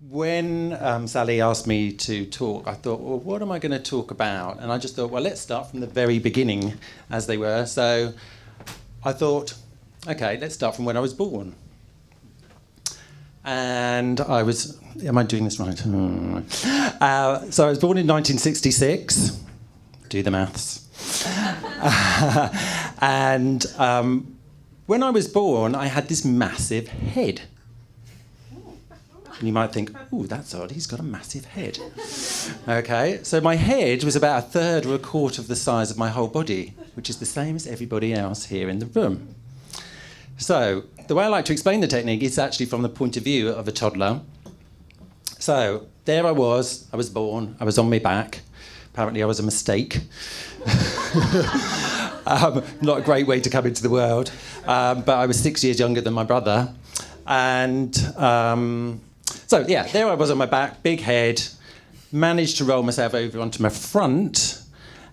When Sally asked me to talk, I thought, well, what am I going to talk about? And I just thought, well, let's start from the very beginning, as they were. So I thought, okay, let's start from when I was born. And I was, am I doing this right? So I was born in 1966. Do the maths. And when I was born, I had this massive head. And you might think, ooh, that's odd, he's got a massive head. Okay, so my head was about a third or a quarter of the size of my whole body, which is the same as everybody else here in the room. So the way I like to explain the technique is actually from the point of view of a toddler. So there I was born, I was on my back. Apparently I was a mistake. Not a great way to come into the world. But I was 6 years younger than my brother. And so, yeah, there I was on my back, big head, managed to roll myself over onto my front.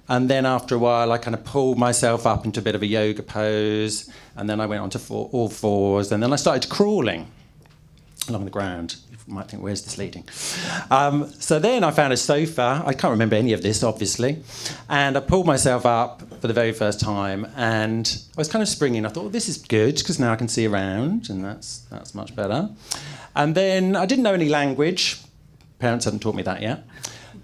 And then after a while, I kind of pulled myself up into a bit of a yoga pose. And then I went onto all fours. And then I started crawling along the ground. You might think, where's this leading? So then I found a sofa. I can't remember any of this, obviously. And I pulled myself up for the very first time. And I was kind of springing. I thought, well, this is good, because now I can see around. And that's much better. And then I didn't know any language. Parents hadn't taught me that yet.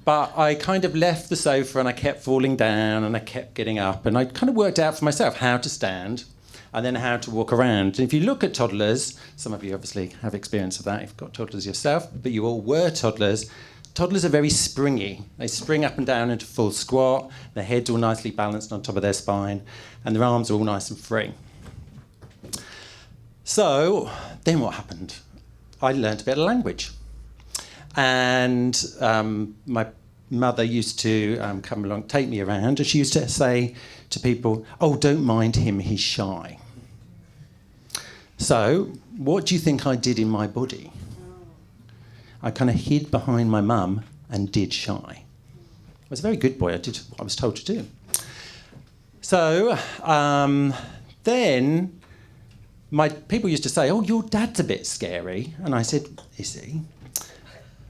But I kind of left the sofa and I kept falling down and I kept getting up. And I kind of worked out for myself how to stand and then how to walk around. And if you look at toddlers, some of you obviously have experience of that, you've got toddlers yourself, but you all were toddlers. Toddlers are very springy. They spring up and down into full squat, their heads all nicely balanced on top of their spine, and their arms are all nice and free. So then what happened? I learned a bit of language. And my mother used to come along, take me around, and she used to say to people, oh, don't mind him, he's shy. So what do you think I did in my body? I kind of hid behind my mum and did shy. I was a very good boy. I did what I was told to do. So then my people used to say, oh, your dad's a bit scary. And I said, is he?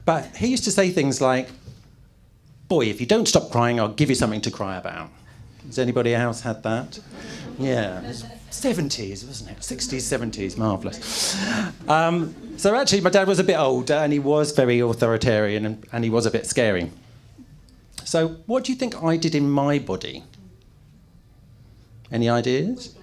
But he used to say things like, boy, if you don't stop crying, I'll give you something to cry about. Has anybody else had that? Yeah. 70s, wasn't it? 60s, 70s, marvellous. So actually, my dad was a bit older, and he was very authoritarian, and he was a bit scary. So what do you think I did in my body? Any ideas?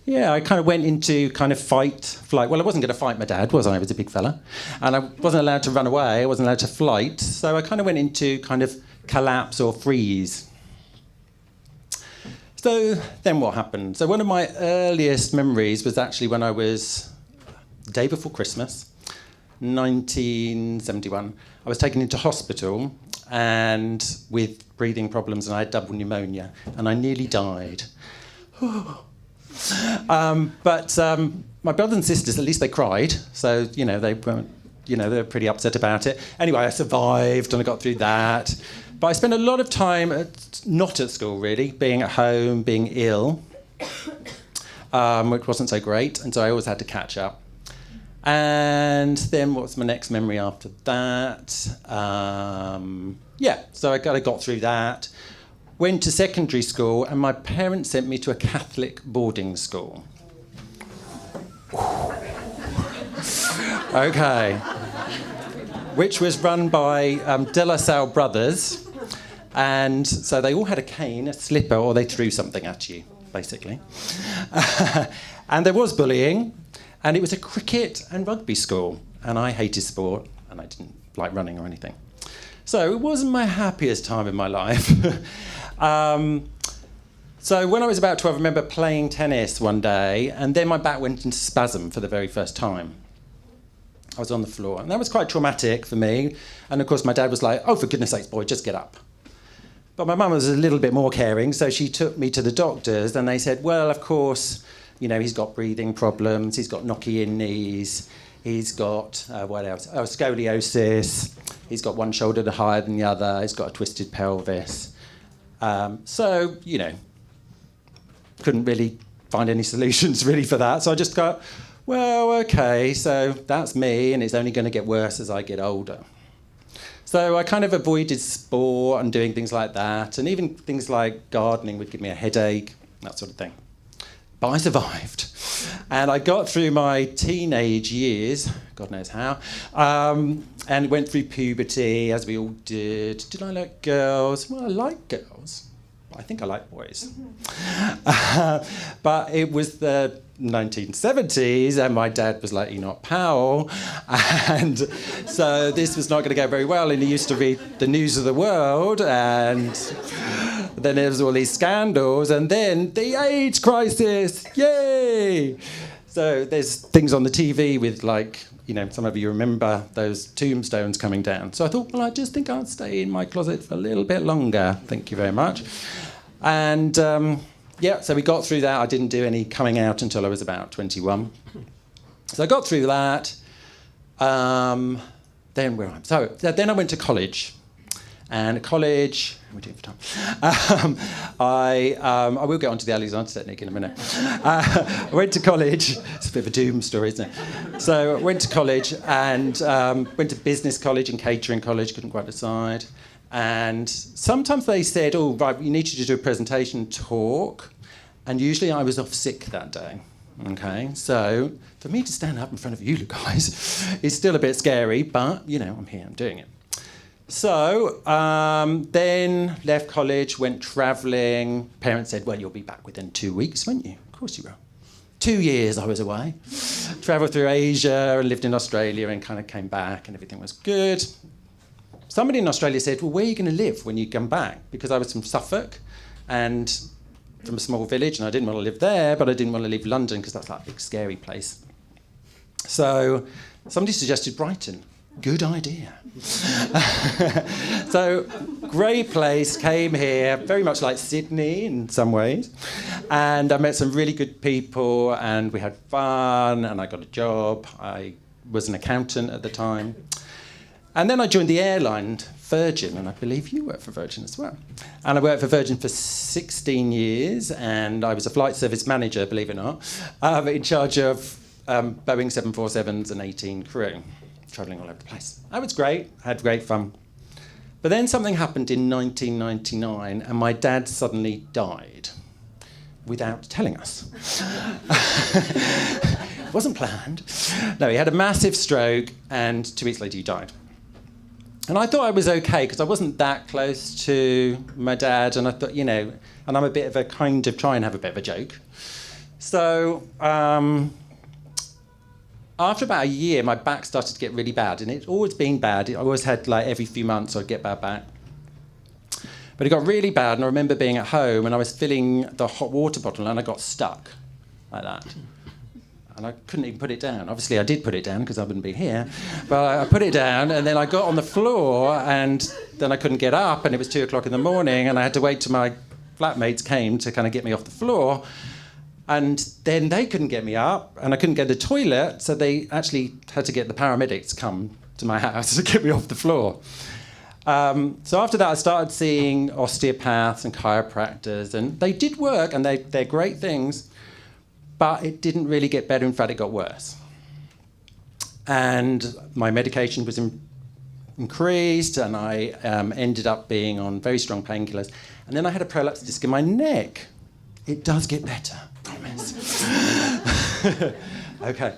Yeah, I kind of went into kind of fight, flight. Well, I wasn't going to fight my dad, was I? I was a big fella. And I wasn't allowed to run away. I wasn't allowed to flight. So I kind of went into kind of collapse or freeze. So then what happened? So one of my earliest memories was actually when I was the day before Christmas, 1971. I was taken into hospital and with breathing problems, and I had double pneumonia, and I nearly died. But my brothers and sisters, at least they cried. So, they weren't, they were pretty upset about it. Anyway, I survived and I got through that. But I spent a lot of time not at school, really, being at home, being ill, which wasn't so great. And so I always had to catch up. And then what's my next memory after that? So I kind of got through that. Went to secondary school, and my parents sent me to a Catholic boarding school. Okay. Which was run by De La Salle brothers. And so they all had a cane, a slipper, or they threw something at you, basically. And there was bullying, and it was a cricket and rugby school. And I hated sport, and I didn't like running or anything. So it wasn't my happiest time in my life. So when I was about 12, I remember playing tennis one day, and then my back went into spasm for the very first time. I was on the floor, and that was quite traumatic for me. And of course, my dad was like, oh, for goodness sakes, boy, just get up. But my mum was a little bit more caring, so she took me to the doctors, and they said, well, of course, he's got breathing problems, he's got knock-in knees, he's got, what else? Oh, scoliosis, he's got one shoulder higher than the other, he's got a twisted pelvis. So, couldn't really find any solutions really for that. So I just got, well, okay, so that's me, and it's only going to get worse as I get older. So I kind of avoided sport and doing things like that, and even things like gardening would give me a headache, that sort of thing. But I survived. And I got through my teenage years, God knows how, and went through puberty, as we all did. Did I like girls? Well, I like girls. I think I like boys. But it was the 1970s, and my dad was like Enoch Powell, and so this was not going to go very well, and he used to read the news of the world, and then there was all these scandals, and then the AIDS crisis, yay! So there's things on the TV with, like, you know, some of you remember those tombstones coming down. So I thought, well, I just think I'll stay in my closet for a little bit longer. Thank you very much. And yeah, so we got through that. I didn't do any coming out until I was about 21. So I got through that. Then where am I? So then I went to college. And at college, how are we doing for time? I will get onto the Alexander Technique in a minute. I went to college. It's a bit of a doom story, isn't it? So I went to college and went to business college and catering college, couldn't quite decide. And sometimes they said, oh, right, you need you to do a presentation talk. And usually I was off sick that day. Okay, so for me to stand up in front of you guys is still a bit scary, but, you know, I'm here, I'm doing it. So then left college, went travelling. Parents said, well, you'll be back within 2 weeks, won't you? Of course you will. 2 years I was away. Travelled through Asia and lived in Australia and kind of came back and everything was good. Somebody in Australia said, well, where are you going to live when you come back? Because I was from Suffolk and from a small village, and I didn't want to live there, but I didn't want to leave London because that's like a big, scary place. So somebody suggested Brighton. Good idea. So, great place, came here, very much like Sydney in some ways. And I met some really good people, and we had fun, and I got a job. I was an accountant at the time. And then I joined the airline, Virgin, and I believe you worked for Virgin as well. And I worked for Virgin for 16 years, and I was a flight service manager, believe it or not, in charge of Boeing 747s and 18 crew, travelling all over the place. That was great, had great fun. But then something happened in 1999, and my dad suddenly died without telling us. It wasn't planned. No, he had a massive stroke, and 2 weeks later he died. And I thought I was okay because I wasn't that close to my dad, and I thought, you know, and I'm a bit of a kind of try and have a bit of a joke. So after about a year, my back started to get really bad, and it's always been bad. I always had, like, every few months I'd get bad back. But it got really bad, and I remember being at home, and I was filling the hot water bottle, and I got stuck like that. And I couldn't even put it down. Obviously, I did put it down because I wouldn't be here. But I put it down, and then I got on the floor, and then I couldn't get up, and it was 2 o'clock in the morning, and I had to wait till my flatmates came to kind of get me off the floor. And then they couldn't get me up, and I couldn't go to the toilet, so they actually had to get the paramedics to come to my house to get me off the floor. So after that, I started seeing osteopaths and chiropractors, and they did work, and they're great things. But it didn't really get better. In fact, it got worse. And my medication was increased, and I ended up being on very strong painkillers. And then I had a prolapsed disc in my neck. It does get better, promise. Okay.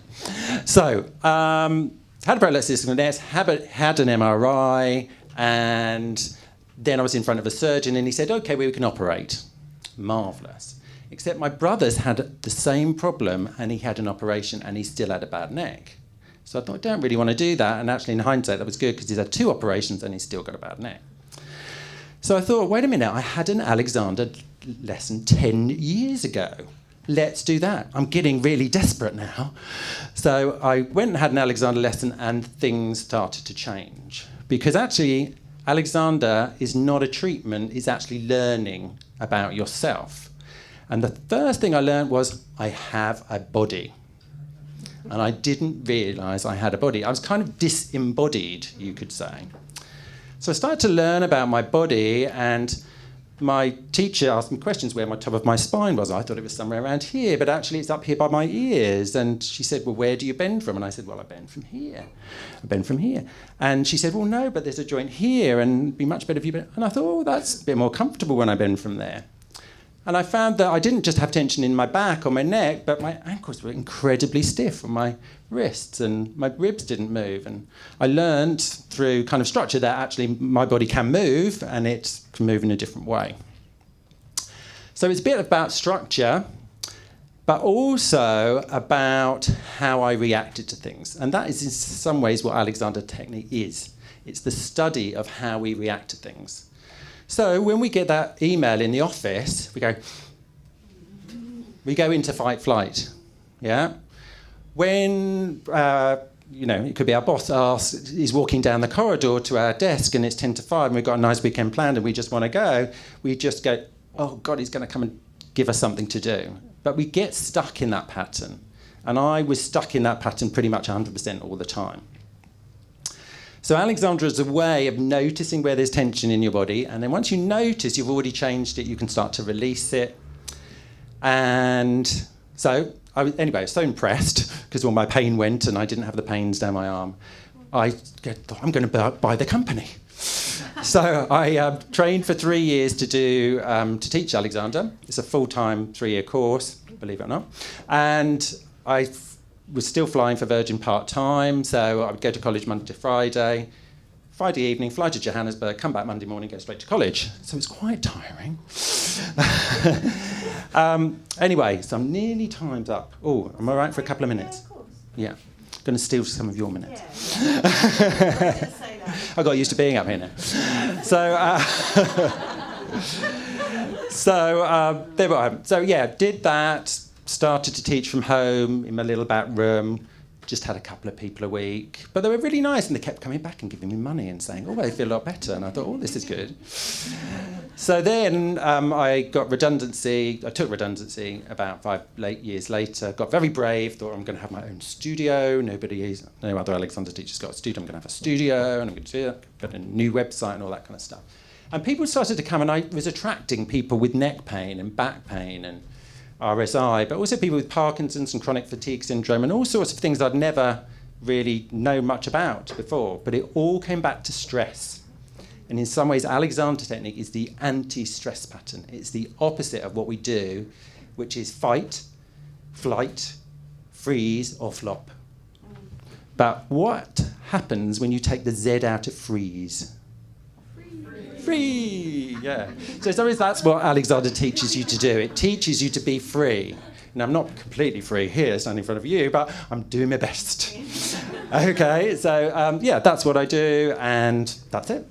So, had a prolapsed disc in my neck, had an MRI, and then I was in front of a surgeon, and he said, OK, well, we can operate. Marvellous. Except my brother's had the same problem, and he had an operation, and he still had a bad neck. So I thought, I don't really want to do that. And actually, in hindsight, that was good because he's had 2 operations, and he's still got a bad neck. So I thought, wait a minute, I had an Alexander lesson 10 years ago. Let's do that. I'm getting really desperate now. So I went and had an Alexander lesson, and things started to change. Because actually, Alexander is not a treatment, it's actually learning about yourself. And the first thing I learned was I have a body. And I didn't realise I had a body. I was kind of disembodied, you could say. So I started to learn about my body, and my teacher asked me questions where my top of my spine was. I thought it was somewhere around here, but actually it's up here by my ears. And she said, well, where do you bend from? And I said, well, I bend from here. I bend from here. And she said, well, no, but there's a joint here, and it'd be much better if you bend. And I thought, oh, that's a bit more comfortable when I bend from there. And I found that I didn't just have tension in my back or my neck, but my ankles were incredibly stiff on my wrists, and my ribs didn't move. And I learned through kind of structure that actually my body can move, and it can move in a different way. So it's a bit about structure, but also about how I reacted to things. And that is in some ways what Alexander Technique is. It's the study of how we react to things. So when we get that email in the office, we go into fight, flight, yeah? When, it could be our boss is walking down the corridor to our desk and it's 10 to 5 and we've got a nice weekend planned and we just want to go, we just go, oh, God, he's going to come and give us something to do. But we get stuck in that pattern. And I was stuck in that pattern pretty much 100% all the time. So Alexander is a way of noticing where there's tension in your body, and then once you notice you've already changed it, you can start to release it. And so, I was so impressed, because all my pain went and I didn't have the pains down my arm. I thought, I'm going to buy the company. So I trained for 3 years to teach Alexander. It's a full-time 3-year course, believe it or not. And I was still flying for Virgin part-time, so I would go to college Monday to Friday evening, fly to Johannesburg, come back Monday morning, go straight to college. So it's quite tiring. Anyway, so I'm nearly time's up. Oh, am I right for a couple of minutes? Yeah, of course. Yeah. Going to steal some of your minutes. Yeah. I got used to being up here now. So there we are. So yeah, did that. Started to teach from home in my little back room. Just had a couple of people a week. But they were really nice and they kept coming back and giving me money and saying, oh, I feel a lot better. And I thought, oh, this is good. So then I got redundancy. I took redundancy about 5 years later. Got very brave. Thought I'm going to have my own studio. No other Alexander teacher's got a studio. I'm going to have a studio and I'm going to do it. Got a new website and all that kind of stuff. And people started to come and I was attracting people with neck pain and back pain and RSI, but also people with Parkinson's and chronic fatigue syndrome and all sorts of things I'd never really known much about before. But it all came back to stress. And in some ways, Alexander Technique is the anti-stress pattern. It's the opposite of what we do, which is fight, flight, freeze, or flop. But what happens when you take the Z out of freeze? Free, yeah. So in some ways, that's what Alexander teaches you to do. It teaches you to be free. Now, I'm not completely free here, standing in front of you, but I'm doing my best. Okay, so yeah, that's what I do, and that's it.